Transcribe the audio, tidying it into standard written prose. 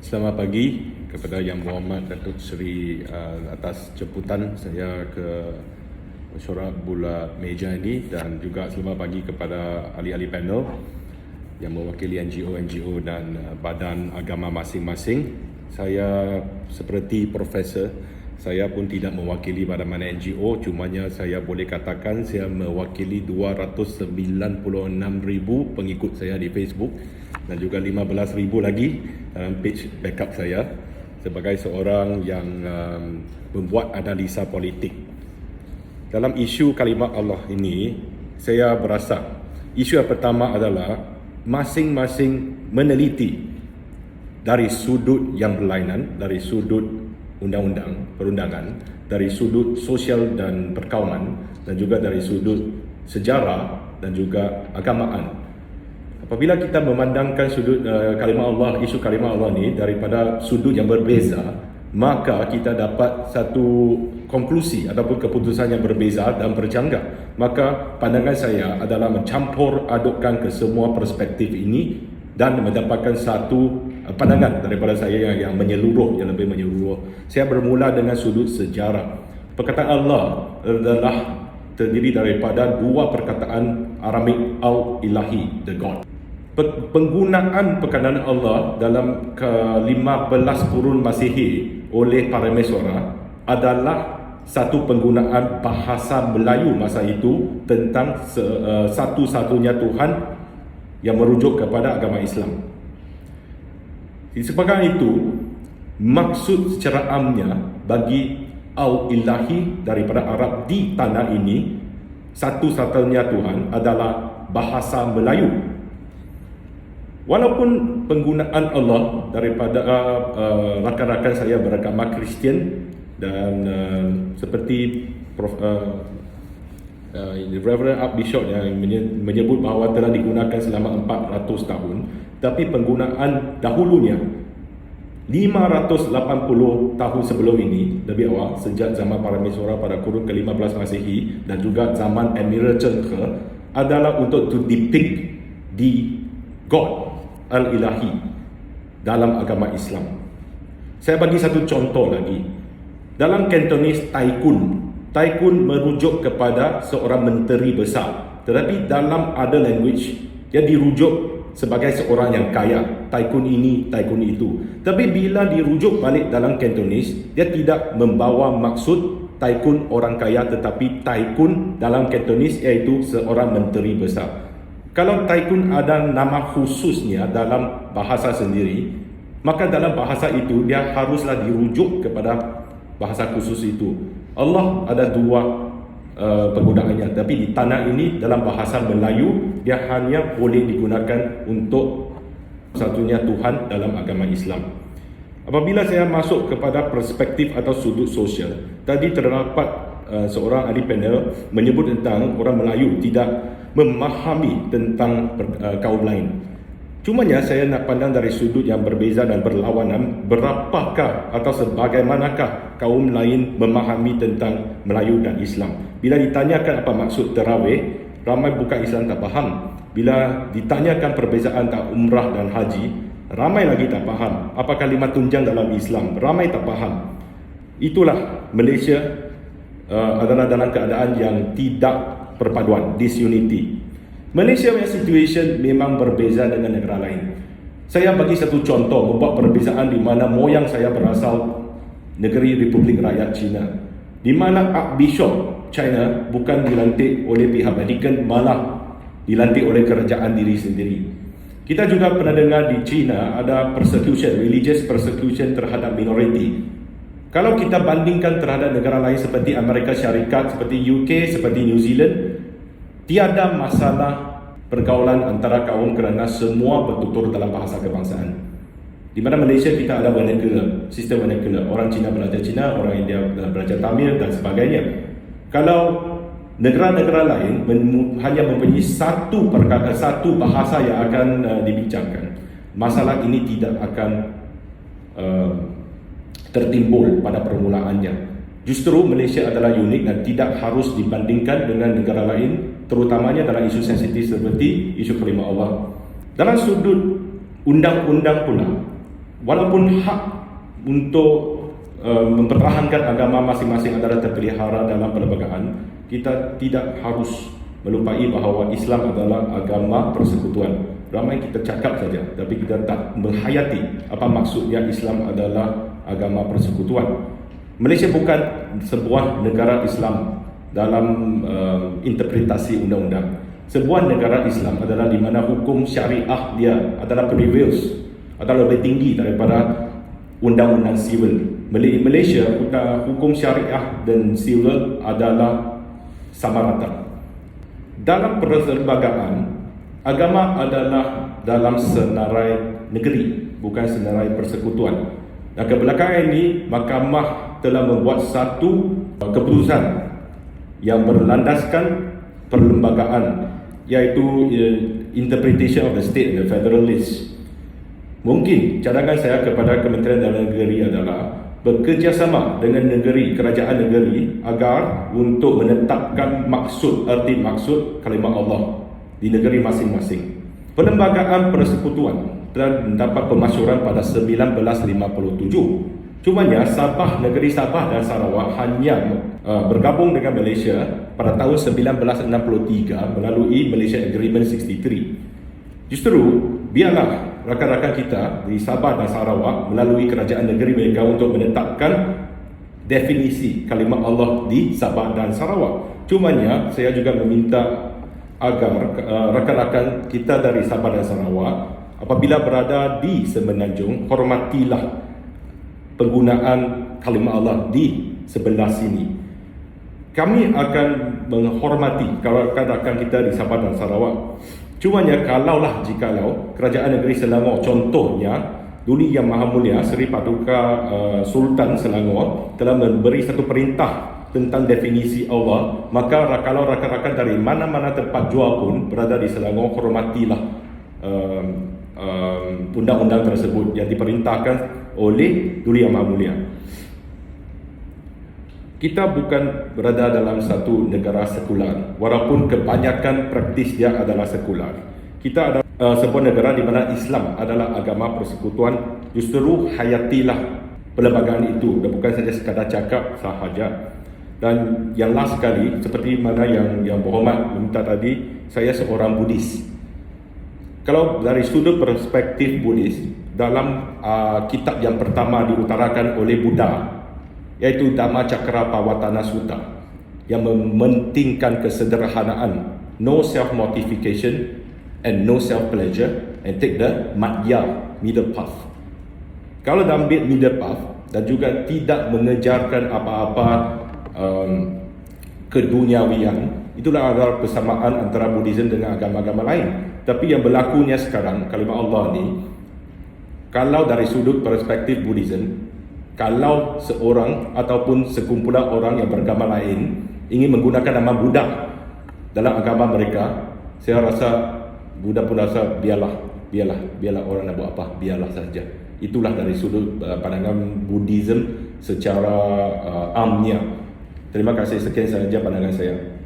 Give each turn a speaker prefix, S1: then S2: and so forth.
S1: Selamat pagi kepada Yang Berhormat Datuk Seri atas jemputan saya ke mesyuarat bulat meja ini, dan juga selamat pagi kepada ahli-ahli panel yang mewakili NGO dan badan agama masing-masing. Saya seperti profesor, saya pun tidak mewakili badan mana NGO, cumanya saya boleh katakan saya mewakili 296,000 pengikut saya di Facebook dan juga 15,000 lagi dalam page backup saya sebagai seorang yang membuat analisa politik. Dalam isu kalimat Allah ini, saya berasa isu yang pertama adalah masing-masing meneliti dari sudut yang berlainan, dari sudut undang-undang, perundangan, dari sudut sosial dan perkauman, dan juga dari sudut sejarah dan juga agamaan. Apabila kita memandangkan sudut kalimah Allah, isu kalimah Allah ni daripada sudut yang berbeza, maka kita dapat satu konklusi ataupun keputusan yang berbeza dan berjangka. Maka pandangan saya adalah mencampur adukkan ke semua perspektif ini dan mendapatkan satu pandangan daripada saya yang menyeluruh, yang lebih menyeluruh. Saya bermula dengan sudut sejarah. Perkataan Allah adalah terdiri daripada dua perkataan Aramik al-ilahi, the God. Penggunaan perkataan Allah dalam ke-15 kurun Masihi oleh para mesyuarat adalah satu penggunaan bahasa Melayu masa itu tentang satu-satunya Tuhan yang merujuk kepada agama Islam. Disebabkan itu, maksud secara amnya bagi al-ilahi daripada Arab di tanah ini, satu-satunya Tuhan adalah bahasa Melayu. Walaupun penggunaan Allah daripada rakan-rakan saya beragama Kristian dan seperti Reverend Archbishop yang menyebut bahawa telah digunakan selama 400 tahun, tapi penggunaan dahulunya 580 tahun sebelum ini, lebih awal, sejak zaman para mesyuarat pada kurun ke-15 Masihi dan juga zaman Emperor Zheng He, adalah untuk to depict the God al-ilahi dalam agama Islam. Saya bagi satu contoh lagi. Dalam Cantonese, Taikun merujuk kepada seorang menteri besar, tetapi dalam other language dia dirujuk sebagai seorang yang kaya, Taikun ini, Taikun itu. Tapi bila dirujuk balik dalam Cantonese, dia tidak membawa maksud Taikun orang kaya, tetapi Taikun dalam Cantonese iaitu seorang menteri besar. Kalau Taikun ada nama khususnya dalam bahasa sendiri, maka dalam bahasa itu dia haruslah dirujuk kepada bahasa khusus itu. Allah ada dua penggunaannya, tapi di tanah ini dalam bahasa Melayu dia hanya boleh digunakan untuk satunya Tuhan dalam agama Islam. Apabila saya masuk kepada perspektif atau sudut sosial, tadi terdapat seorang ahli panel menyebut tentang orang Melayu tidak memahami tentang kaum lain. Cumanya saya nak pandang dari sudut yang berbeza dan berlawanan, berapakah atau sebagaimanakah kaum lain memahami tentang Melayu dan Islam. Bila ditanyakan apa maksud tarawih, ramai bukan Islam tak faham. Bila ditanyakan perbezaan tak umrah dan haji, ramai lagi tak faham. Apa kalimat tunjang dalam Islam, ramai tak faham. Itulah Malaysia adalah dalam keadaan yang tidak perpaduan, disunity. Malaysia punya situation memang berbeza dengan negara lain. Saya bagi satu contoh membuat perbezaan di mana moyang saya berasal negeri Republik Rakyat China, di mana Archbishop China bukan dilantik oleh pihak Vatican, malah dilantik oleh kerajaan diri sendiri. Kita juga pernah dengar di China ada persecution, religious persecution terhadap minoriti. Kalau kita bandingkan terhadap negara lain seperti Amerika Syarikat, seperti UK, seperti New Zealand, tiada masalah pergaulan antara kaum kerana semua bertutur dalam bahasa kebangsaan. Di mana Malaysia kita ada vernacular, sistem vernacular. Orang Cina belajar Cina, orang India belajar Tamil dan sebagainya. Kalau negara-negara lain hanya mempunyai satu bahasa yang akan dibincangkan, masalah ini tidak akan tertimbul pada permulaannya. Justru Malaysia adalah unik dan tidak harus dibandingkan dengan negara lain, terutamanya dalam isu sensitif seperti isu kalimah Allah. Dalam sudut undang-undang pula, walaupun hak untuk mempertahankan agama masing-masing adalah terpelihara dalam perlembagaan, kita tidak harus melupai bahawa Islam adalah agama persekutuan. Ramai kita cakap saja, tapi kita tak menghayati apa maksudnya Islam adalah agama persekutuan. Malaysia bukan sebuah negara Islam dalam interpretasi undang-undang. Sebuah negara Islam adalah di mana hukum syariah dia adalah prevails, adalah lebih tinggi daripada undang-undang sivil. Malaysia, hukum syariah dan sivil adalah sama rata. Dalam perlembagaan, agama adalah dalam senarai negeri, bukan senarai persekutuan. Dan kebelakangan ini, mahkamah telah membuat satu keputusan yang berlandaskan perlembagaan, iaitu interpretation of the state and the federalist. Mungkin cadangan saya kepada Kementerian Dalam Negeri adalah bekerjasama dengan negeri, kerajaan negeri, agar untuk menetapkan erti maksud kalimah Allah di negeri masing-masing. Perlembagaan persekutuan telah mendapat pemasyuran pada 1957. Cumanya Sabah, negeri Sabah dan Sarawak hanya bergabung dengan Malaysia pada tahun 1963 melalui Malaysia Agreement 63. Justru biarlah rakan-rakan kita di Sabah dan Sarawak melalui kerajaan negeri mereka untuk menetapkan definisi kalimah Allah di Sabah dan Sarawak. Cumanya saya juga meminta agar rakan-rakan kita dari Sabah dan Sarawak apabila berada di Semenanjung, hormatilah penggunaan kalimah Allah di sebelah sini. Kami akan menghormati rakan-rakan kita di Sabah dan Sarawak. Cumanya jikalau Kerajaan Negeri Selangor, contohnya Duli Yang Maha Mulia Seri Paduka Sultan Selangor telah memberi satu perintah tentang definisi Allah, maka kalau rakan-rakan dari mana-mana tempat jua pun berada di Selangor, hormatilah undang-undang tersebut yang diperintahkan oleh Duli Yang Maha Mulia. Kita bukan berada dalam satu negara sekular, walaupun kebanyakan praktis dia adalah sekular. Kita adalah sebuah negara di mana Islam adalah agama persekutuan. Justru hayatilah perlembagaan itu, dan bukan saja sekadar cakap sahaja. Dan yang last sekali, seperti mana yang berhormat meminta tadi, saya seorang Buddhis. Kalau dari sudut perspektif Buddhis, dalam kitab yang pertama diutarakan oleh Buddha, iaitu Dhammacakkappavattana Sutta, yang mementingkan kesederhanaan, no self-mortification and no self-pleasure, and take the madhya, middle path. Kalau ambil middle path dan juga tidak mengejarkan apa-apa keduniawian, itulah adalah persamaan antara Buddhism dengan agama-agama lain. Tapi yang berlakunya sekarang, kalimah Allah ni, kalau dari sudut perspektif Buddhism, kalau seorang ataupun sekumpulan orang yang beragama lain ingin menggunakan nama Buddha dalam agama mereka, saya rasa Buddha pun rasa biarlah orang nak buat apa, biarlah saja. Itulah dari sudut pandangan Buddhism secara amnya. Terima kasih, sekian sahaja pandangan saya.